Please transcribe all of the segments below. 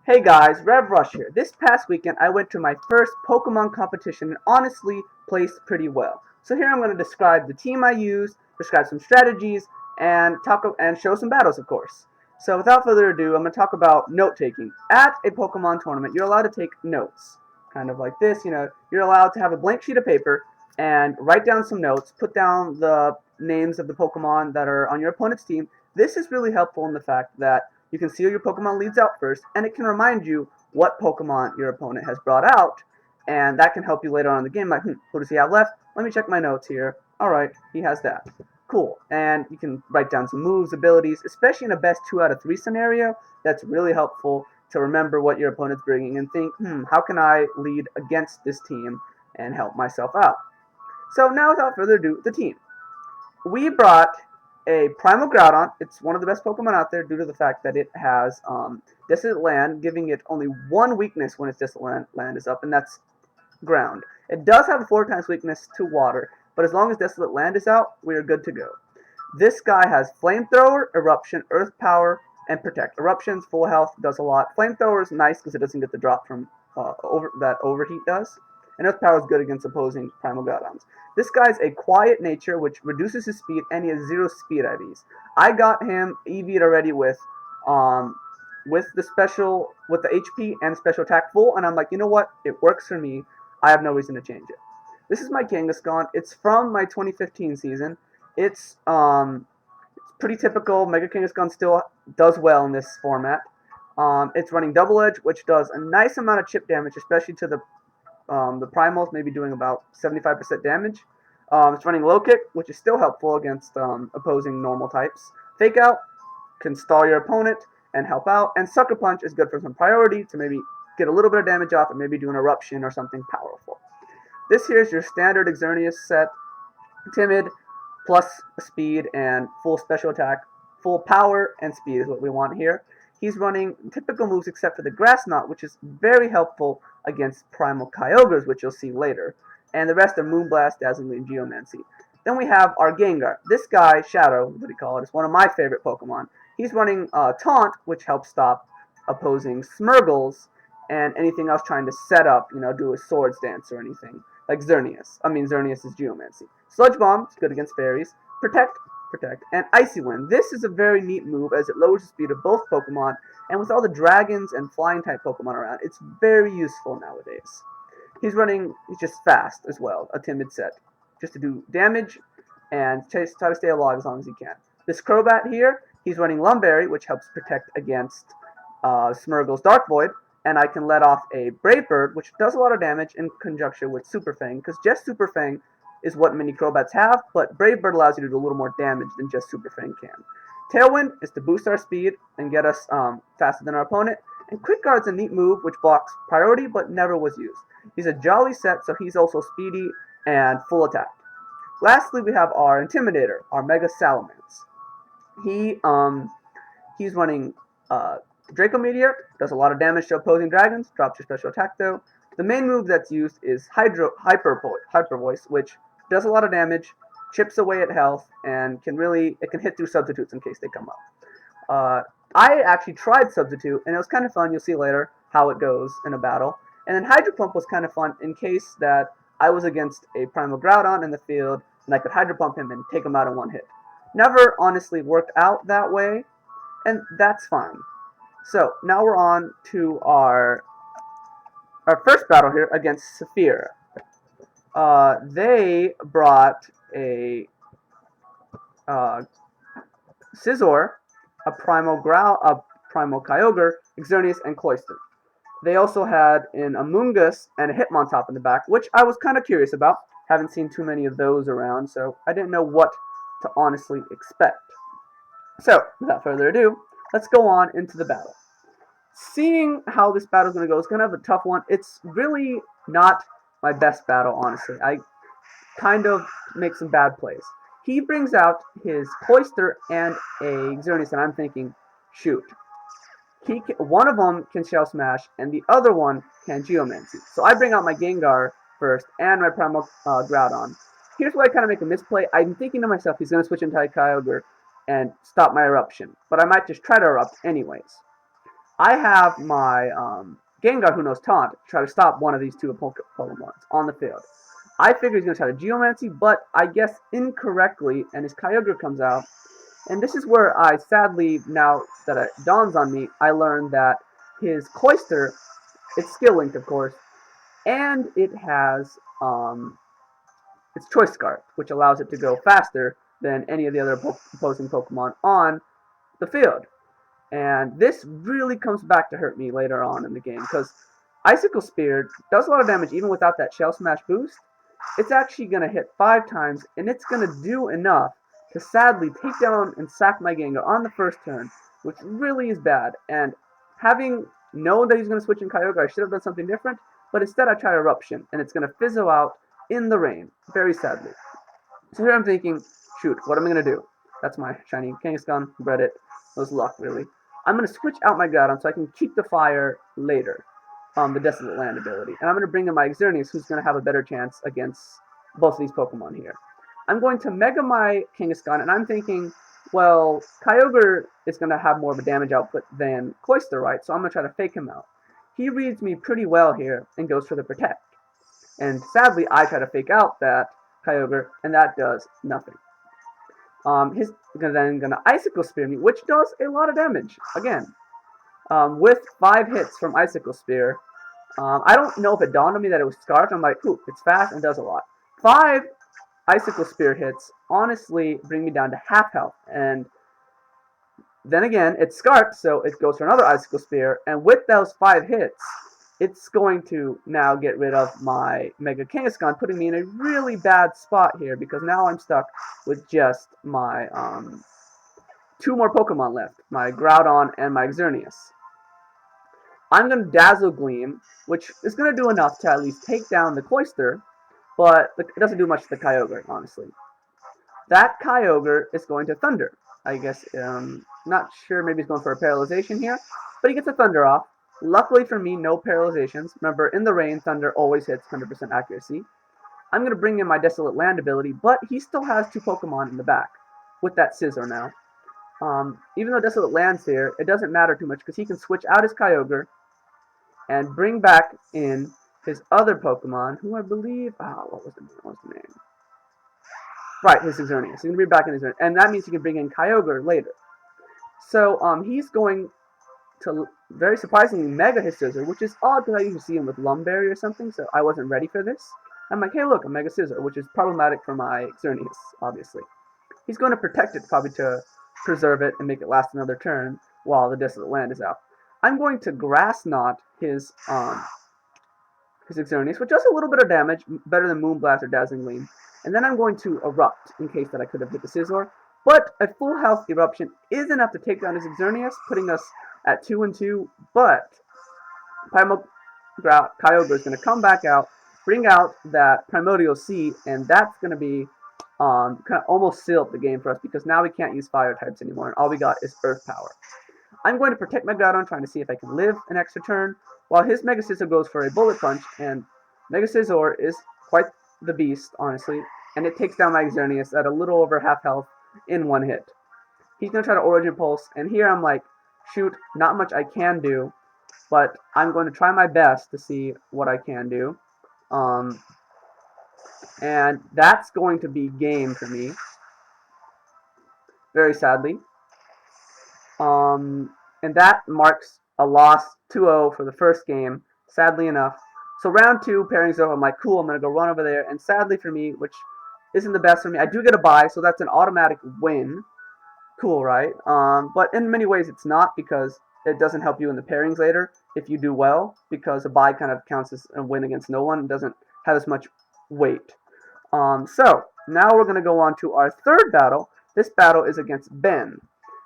Hey guys, Rev Rush here. This past weekend I went to my first Pokemon competition and honestly placed pretty well. So here I'm going to describe the team I used, describe some strategies, and show some battles, of course. So without further ado, I'm going to talk about note taking. At a Pokemon tournament, you're allowed to take notes, kind of like this. You're allowed to have a blank sheet of paper and write down some notes, put down the names of the Pokemon that are on your opponent's team. This is really helpful in the fact that you can see who your Pokemon leads out first, and it can remind you what Pokemon your opponent has brought out, and that can help you later on in the game. Like, who does he have left? Let me check my notes here. Alright, he has that. Cool. And you can write down some moves, abilities, especially in a best 2 out of 3 scenario. That's really helpful to remember what your opponent's bringing and think, how can I lead against this team and help myself out? So now, without further ado, the team. We brought a Primal Groudon. It's one of the best Pokemon out there due to the fact that it has Desolate Land, giving it only one weakness when its Desolate Land is up, and that's ground. It does have a 4 times weakness to water, but as long as Desolate Land is out, we are good to go. This guy has Flamethrower, Eruption, Earth Power, and Protect. Eruption's full health, does a lot. Flamethrower is nice because it doesn't get the drop from Overheat does. And Earth Power is good against opposing Primal Groudons. This guy's a quiet nature, which reduces his speed, and he has 0 speed IVs. I got him EV'd already with the HP and special attack full, and I'm like, you know what? It works for me. I have no reason to change it. This is my Kangaskhan. It's from my 2015 season. It's pretty typical. Mega Kangaskhan still does well in this format. It's running Double Edge, which does a nice amount of chip damage, especially to the primals, maybe doing about 75% damage. It's running Low Kick, which is still helpful against opposing normal types. Fake Out can stall your opponent and help out. And Sucker Punch is good for some priority to maybe get a little bit of damage off and maybe do an Eruption or something powerful. This here is your standard Xerneas set. Timid, plus speed and full special attack. Full power and speed is what we want here. He's running typical moves except for the Grass Knot, which is very helpful against Primal Kyogres, which you'll see later. And the rest are Moonblast, Dazzling and Geomancy. Then we have our Gengar. This guy, Shadow, what do you call it, is one of my favorite Pokemon. He's running Taunt, which helps stop opposing Smurgles and anything else trying to set up, do a Swords Dance or anything. Like Xerneas. Xerneas is Geomancy. Sludge Bomb is good against fairies. Protect, and Icy Wind. This is a very neat move as it lowers the speed of both Pokemon, and with all the dragons and flying type Pokemon around, it's very useful nowadays. He's just fast as well, a timid set, just to do damage and try to stay alive as long as he can. This Crobat here, he's running Lumberry, which helps protect against Smurgle's Dark Void, and I can let off a Brave Bird, which does a lot of damage in conjunction with Super Fang, because just Super Fang is what many Crobats have, but Brave Bird allows you to do a little more damage than just Super Fang can. Tailwind is to boost our speed and get us faster than our opponent, and Quick Guard's a neat move which blocks priority but never was used. He's a jolly set, so he's also speedy and full attack. Lastly, we have our Intimidator, our Mega Salamence. He's running Draco Meteor, does a lot of damage to opposing dragons, drops your special attack though. The main move that's used is Hyper Voice, which does a lot of damage, chips away at health, and it can hit through substitutes in case they come up. I actually tried Substitute, and it was kind of fun. You'll see later how it goes in a battle. And then Hydro Pump was kind of fun in case that I was against a Primal Groudon in the field, and I could Hydro Pump him and take him out in one hit. Never honestly worked out that way, and that's fine. So, now we're on to our first battle here against Saphira. They brought a Scizor, a Primal Kyogre, Xerneas, and Cloyster. They also had an Amoonguss and a Hitmontop in the back, which I was kind of curious about. Haven't seen too many of those around, so I didn't know what to honestly expect. So, without further ado, let's go on into the battle. Seeing how this battle is going to go, it's going to have a tough one. It's really not my best battle, honestly. I kind of make some bad plays. He brings out his Cloyster and a Xerneas, and I'm thinking, shoot. One of them can Shell Smash, and the other one can Geomancy. So I bring out my Gengar first, and my Primal Groudon. Here's where I kind of make a misplay. I'm thinking to myself, he's going to switch into Kyogre and stop my Eruption. But I might just try to Erupt anyways. I have my Gengar who knows Taunt to try to stop one of these two Pokemons on the field. I figure he's going to try to Geomancy, but I guess incorrectly, and his Kyogre comes out. And this is where I sadly, now that it dawns on me, I learned that his Cloyster, it's skill linked, of course, and it has its Choice Scarf, which allows it to go faster than any of the other opposing Pokemon on the field. And this really comes back to hurt me later on in the game, because Icicle Spear does a lot of damage even without that Shell Smash boost. It's actually going to hit 5 times, and it's going to do enough to sadly take down and sack my Gengar on the first turn, which really is bad. And having known that he's going to switch in Kyogre, I should have done something different, but instead I tried Eruption, and it's going to fizzle out in the rain, very sadly. So here I'm thinking, shoot, what am I going to do? That's my shiny Kangaskhan, Reddit. It was luck, really. I'm going to switch out my Groudon so I can keep the fire later, the Desolate Land ability. And I'm going to bring in my Xerneas, who's going to have a better chance against both of these Pokemon here. I'm going to Mega my Kangaskhan, and I'm thinking, well, Kyogre is going to have more of a damage output than Cloyster, right? So I'm going to try to fake him out. He reads me pretty well here and goes for the Protect. And sadly, I try to fake out that Kyogre, and that does nothing. He's then going to Icicle Spear me, which does a lot of damage, again. With 5 hits from Icicle Spear, I don't know if it dawned on me that it was Scarfed. I'm like, ooh, it's fast and does a lot. 5 Icicle Spear hits honestly bring me down to half health, and then again, it's Scarfed, so it goes for another Icicle Spear, and with those 5 hits, it's going to now get rid of my Mega Kangaskhan, putting me in a really bad spot here, because now I'm stuck with just my 2 more Pokemon left, my Groudon and my Xerneas. I'm going to Dazzle Gleam, which is going to do enough to at least take down the Cloyster, but it doesn't do much to the Kyogre, honestly. That Kyogre is going to Thunder. I guess, not sure, maybe he's going for a Paralyzation here, but he gets a Thunder off. Luckily for me, no paralyzations. Remember, in the rain, Thunder always hits 100% accuracy. I'm going to bring in my Desolate Land ability, but he still has 2 Pokemon in the back with that Scissor now. Even though Desolate Land's here, it doesn't matter too much because he can switch out his Kyogre and bring back in his other Pokemon, who I believe... what was the name? Right, his Xerneas. He's going to bring back in his Xerneas, and that means he can bring in Kyogre later. So, he's going to very surprisingly Mega his Scissor, which is odd because I usually see him with Lumberry or something, so I wasn't ready for this. I'm like, hey look, a Mega Scissor, which is problematic for my Xerneas, obviously. He's going to protect it, probably to preserve it and make it last another turn while the Desolate Land is out. I'm going to Grass Knot his Xerneas, which does a little bit of damage, better than Moonblast or Dazzling Gleam. And then I'm going to Erupt, in case that I could have hit the Scizor. But a full health Eruption is enough to take down his Xerneas, putting us at 2-2, but Kyogre is going to come back out, bring out that Primordial Sea, and that's going to be kind of almost seal up the game for us, because now we can't use fire types anymore, and all we got is Earth power. I'm going to protect my Groudon, trying to see if I can live an extra turn, while his Mega Scizor goes for a Bullet Punch, and Mega Scizor is quite the beast, honestly, and it takes down my Xerneas at a little over half health in 1 hit. He's going to try to Origin Pulse, and here I'm like, shoot, not much I can do, but I'm going to try my best to see what I can do. And that's going to be game for me, very sadly. And that marks a loss 2-0 for the first game, sadly enough. So round 2, pairings over, I'm like, cool, I'm going to go run over there. And sadly for me, which isn't the best for me, I do get a bye, so that's an automatic win. Cool, right? But in many ways it's not, because it doesn't help you in the pairings later if you do well, because a bye kind of counts as a win against no one. It doesn't have as much weight. So now we're going to go on to our third battle. This battle is against Ben,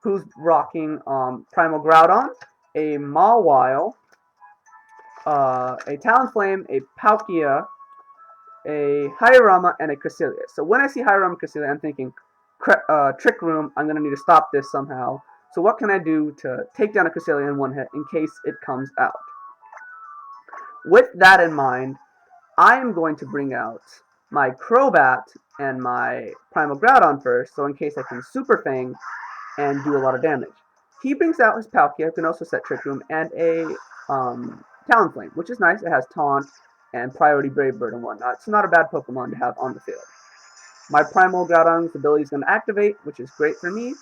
who's rocking Primal Groudon, a Mawile, a Talonflame, a Palkia, a Hyaurama, and a Cresselia. So when I see Hyaurama and Cresselia, I'm thinking, Trick Room, I'm going to need to stop this somehow. So what can I do to take down a Cresselia in 1 hit in case it comes out? With that in mind, I am going to bring out my Crobat and my Primal Groudon first, so in case I can Super Fang and do a lot of damage. He brings out his Palkia, who can also set Trick Room, and a Talonflame, which is nice. It has Taunt and Priority Brave Bird and whatnot. It's not a bad Pokemon to have on the field. My Primal Groudon's ability is going to activate, which is great for me.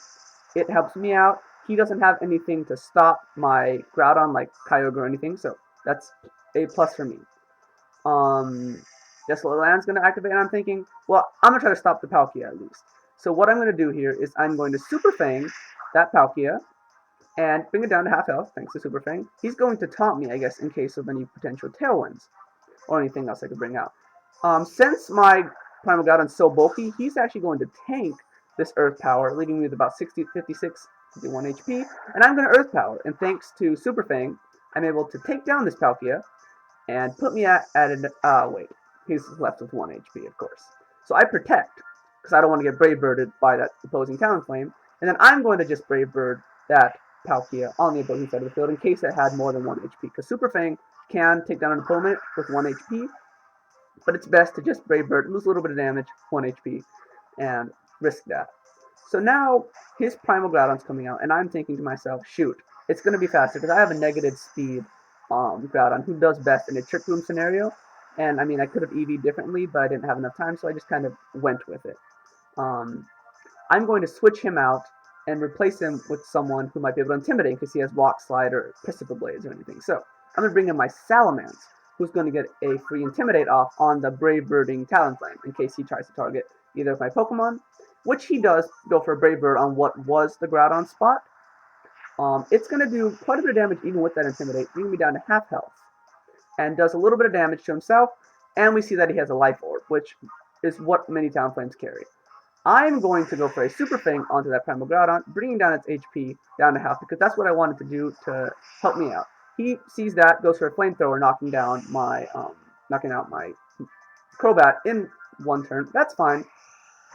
It helps me out. He doesn't have anything to stop my Groudon, like Kyogre or anything, so that's a plus for me. Desolate Land's going to activate, and I'm thinking, well, I'm going to try to stop the Palkia at least. So what I'm going to do here is I'm going to Super Fang that Palkia and bring it down to half health, thanks to Super Fang. He's going to taunt me, I guess, in case of any potential Tailwinds or anything else I could bring out. Since my Primal Groudon's so bulky, he's actually going to tank this Earth Power, leaving me with about 60, 56, 51 HP, and I'm going to Earth Power, and thanks to Super Fang, I'm able to take down this Palkia and put me at an, wait, he's left with 1 HP, of course. So I protect, because I don't want to get Brave Birded by that opposing Talonflame, and then I'm going to just Brave Bird that Palkia on the opposing side of the field in case it had more than 1 HP, because Super Fang can take down an opponent with 1 HP, but it's best to just Brave Bird, lose a little bit of damage, 1 HP, and risk that. So now his Primal Groudon's coming out, and I'm thinking to myself, shoot, it's going to be faster, because I have a negative speed Groudon who does best in a Trick Room scenario, and I mean, I could have EV'd differently, but I didn't have enough time, so I just kind of went with it. I'm going to switch him out and replace him with someone who might be able to intimidate because he has Rock Slide or Precipice Blades or anything. So I'm going to bring in my Salamence, who's going to get a free Intimidate off on the Brave Birding Talonflame in case he tries to target either of my Pokemon, which he does go for a Brave Bird on what was the Groudon spot. It's going to do quite a bit of damage even with that Intimidate, bringing me down to half health, and does a little bit of damage to himself, and we see that he has a Life Orb, which is what many Talonflames carry. I'm going to go for a Super Fang onto that Primal Groudon, bringing down its HP down to half, because that's what I wanted to do to help me out. He sees that, goes for a Flamethrower, knocking out my Crobat in 1 turn. That's fine.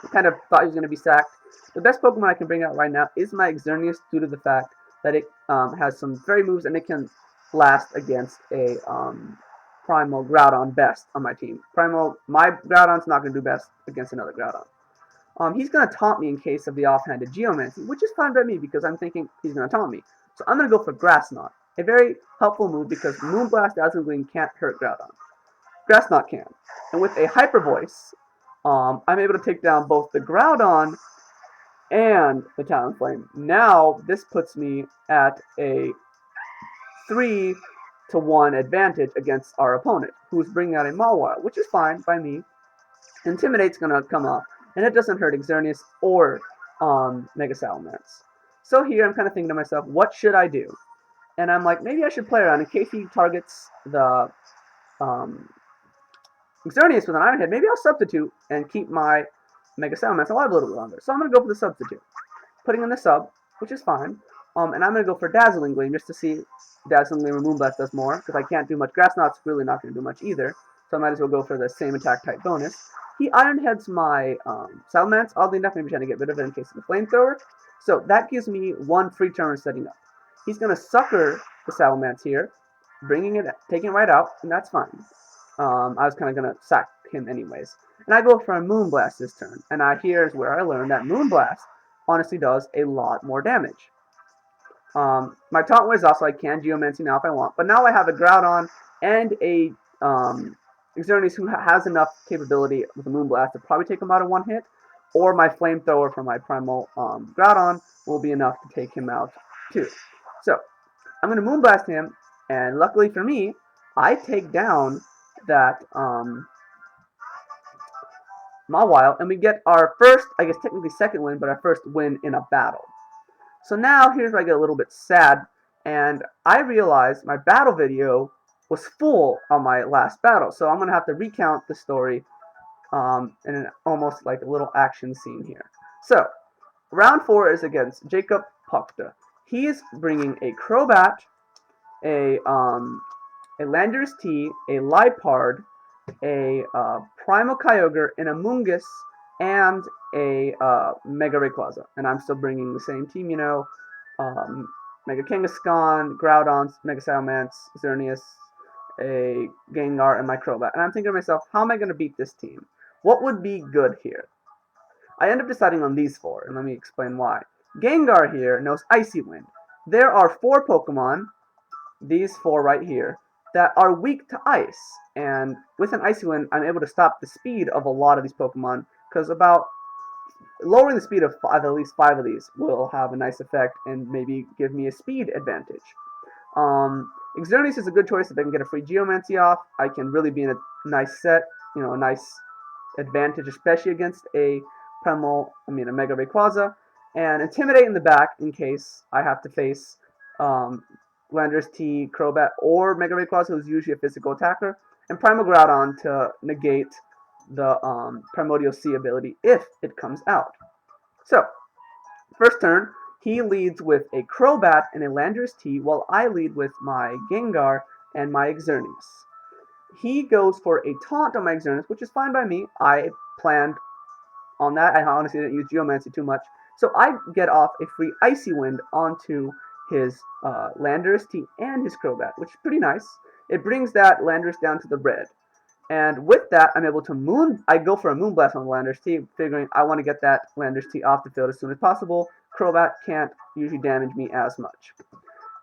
I kind of thought he was going to be sacked. The best Pokemon I can bring out right now is my Xerneas, due to the fact that it has some fairy moves and it can last against a Primal Groudon best on my team. My Groudon's not going to do best against another Groudon. He's going to taunt me in case of the offhanded Geomancy, which is fine by me because I'm thinking he's going to taunt me. So I'm going to go for Grass Knot, a very helpful move because Moonblast, Dazzling Gleam can't hurt Groudon. Grass Knot can. And with a Hyper Voice, I'm able to take down both the Groudon and the Talonflame. Now, this puts me at a 3-to-1 advantage against our opponent, who's bringing out a Mawile, which is fine by me. Intimidate's going to come off, and it doesn't hurt Xerneas or Mega Salamence. So here I'm kind of thinking to myself, what should I do? And I'm like, maybe I should play around in case he targets the Xerneas with an Iron Head. Maybe I'll substitute and keep my Mega Salamence alive a little bit longer. So I'm going to go for the substitute. Putting in the sub, which is fine. And I'm going to go for Dazzling Gleam just to see Dazzling Gleam or Moonblast does more, because I can't do much. Grass Knot's really not going to do much either, so I might as well go for the same attack type bonus. He Iron Heads my Salamence, oddly enough, maybe trying to get rid of it in case of the Flamethrower. So that gives me 1 free turn setting up. He's going to sucker the Salamence here, taking it right out, and that's fine. I was kind of going to sack him anyways. And I go for a Moonblast this turn, and here's where I learned that Moonblast honestly does a lot more damage. My taunt wears off, so I can Geomancy now if I want. But now I have a Groudon and a Xerneas who has enough capability with a Moonblast to probably take him out in 1 hit. Or my Flamethrower from my Primal Groudon will be enough to take him out too. So, I'm going to Moonblast him, and luckily for me, I take down that Mawile, and we get our first, I guess technically second win, but our first win in a battle. So now, here's where I get a little bit sad, and I realized my battle video was full on my last battle, so I'm going to have to recount the story in an almost like a little action scene here. So, round 4 is against Jacob Pokta. He's bringing a Crobat, a Landorus T, a Liepard, a Primal Kyogre, an Amoonguss, and a Mega Rayquaza. And I'm still bringing the same team, you know, Mega Kangaskhan, Groudon, Mega Salamence, Xerneas, a Gengar, and my Crobat. And I'm thinking to myself, how am I going to beat this team? What would be good here? I end up deciding on these 4, and let me explain why. Gengar here knows Icy Wind. there are 4 Pokemon, these 4 right here, that are weak to ice. And with an Icy Wind, I'm able to stop the speed of a lot of these Pokemon, because about lowering the speed of at least 5 of these will have a nice effect and maybe give me a speed advantage. Xerneas is a good choice if I can get a free Geomancy off. I can really be in a nice set, a nice advantage, especially against a Mega Rayquaza, and Intimidate in the back in case I have to face Landorus T, Crobat, or Mega Rayquaza, who's usually a physical attacker, and Primal Groudon to negate the Primordial Sea ability if it comes out. So, first turn, he leads with a Crobat and a Landorus T, while I lead with my Gengar and my Xerneas. He goes for a taunt on my Xerneas, which is fine by me. I planned on that. I honestly didn't use Geomancy too much. So I get off a free Icy Wind onto his Landorus T and his Crobat, which is pretty nice. It brings that Landorus down to the red. And with that, I'm able to I go for a Moonblast on the Landorus T, figuring I want to get that Landorus T off the field as soon as possible. Crobat can't usually damage me as much.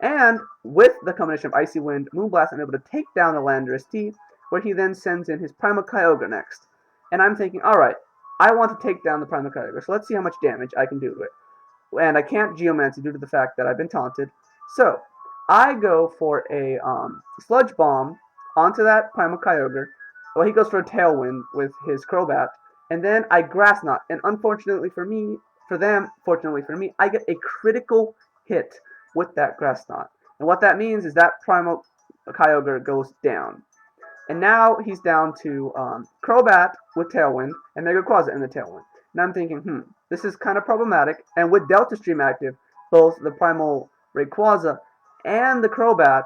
And with the combination of Icy Wind, Moonblast, I'm able to take down the Landorus T, where he then sends in his Primal Kyogre next. And I'm thinking, alright, I want to take down the Primal Kyogre, so let's see how much damage I can do to it. And I can't Geomancy due to the fact that I've been taunted. So, I go for a Sludge Bomb onto that Primal Kyogre. Well, he goes for a Tailwind with his Crobat. And then I Grass Knot. And unfortunately for them, fortunately for me, I get a critical hit with that Grass Knot. And what that means is that Primal Kyogre goes down. And now he's down to Crobat with Tailwind and Mega Rayquaza in the Tailwind. And I'm thinking, this is kind of problematic. And with Delta Stream active, both the Primal Rayquaza and the Crobat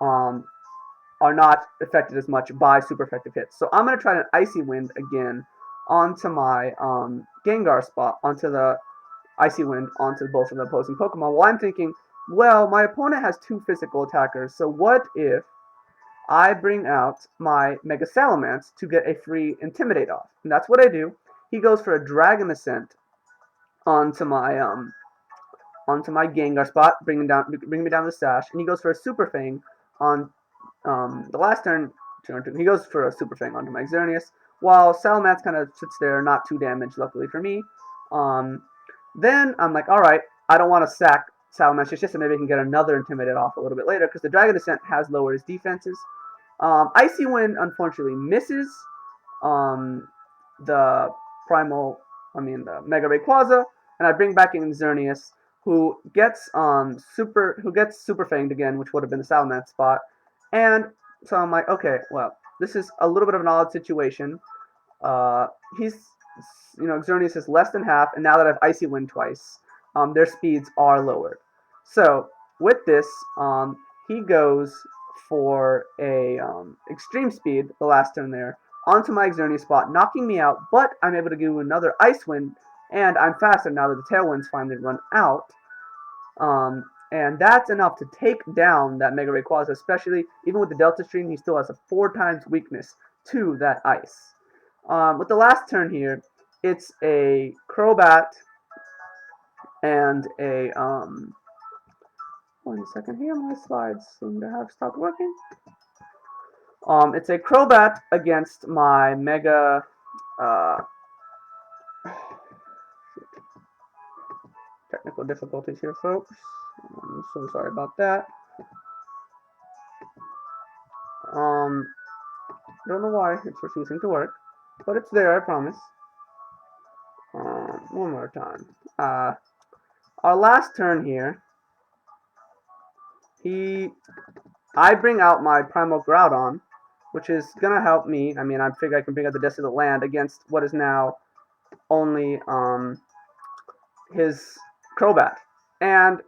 are not affected as much by super effective hits. So I'm going to try an Icy Wind again onto my Gengar spot, onto the Icy Wind, onto both of the opposing Pokemon. Well, I'm thinking, well, my opponent has 2 physical attackers, so what if I bring out my Mega Salamence to get a free Intimidate off? And that's what I do. He goes for a Dragon Ascent onto my Gengar spot, bringing me down the Sash, and he goes for a Super Fang on the last turn. He goes for a Super Fang onto my Xerneas, while Salamence kind of sits there, not too damaged, luckily for me. Then I'm like, alright, I don't want to sack Salamence just so maybe I can get another Intimidate off a little bit later, because the Dragon Descent has lowered his defenses. Icy Wind unfortunately misses the Mega Rayquaza, and I bring back in Xerneas, who gets Super Fanged again, which would have been the Salamence spot. And so I'm like, okay, well, this is a little bit of an odd situation. Xerneas is less than half, and now that I have Icy Wind twice, their speeds are lowered. So with this, he goes for a Extreme Speed the last turn there onto my Xerneas spot, knocking me out. But I'm able to do another Ice Wind, and I'm faster now that the Tailwind's finally run out. And that's enough to take down that Mega Rayquaza, especially even with the Delta Stream, he still has a 4 times weakness to that ice. With the last turn here, it's a Crobat and a one second here, my slides seem to have stopped working. It's a Crobat against my Mega technical difficulties here, folks. I'm so sorry about that. Don't know why it's refusing to work, but it's there, I promise. One more time. Our last turn here, I bring out my Primal Groudon, which is gonna help me. I mean, I figure I can bring out the Desolate Land against what is now only his Crobat. And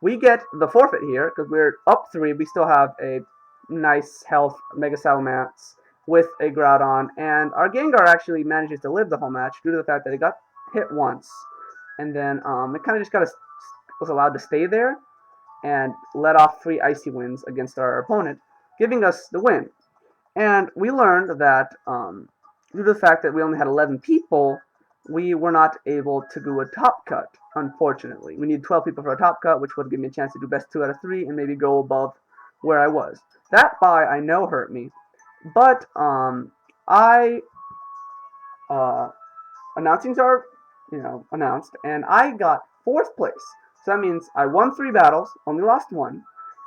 we get the forfeit here, because we're up 3. We still have a nice health Mega Salamence with a Groudon, and our Gengar actually manages to live the whole match due to the fact that it got hit once, and then it kind of just was allowed to stay there and let off 3 Icy Winds against our opponent, giving us the win. And we learned that due to the fact that we only had 11 people, we were not able to do a top cut, unfortunately. We need 12 people for a top cut, which would give me a chance to do best 2 out of 3 and maybe go above where I was. That bye I know hurt me, but I announcings are, announced, and I got 4th place. So that means I won 3 battles, only lost 1,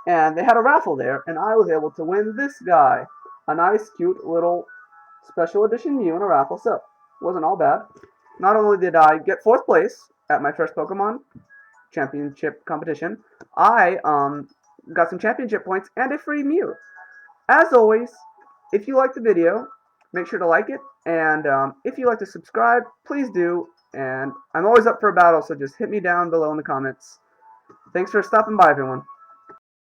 and they had a raffle there, and I was able to win this guy, a nice, cute little special edition Mew in a raffle. So wasn't all bad. Not only did I get 4th place at my first Pokemon championship competition, I got some championship points and a free Mew. As always, if you like the video, make sure to like it, and if you like to subscribe, please do, and I'm always up for a battle, so just hit me down below in the comments. Thanks for stopping by, everyone.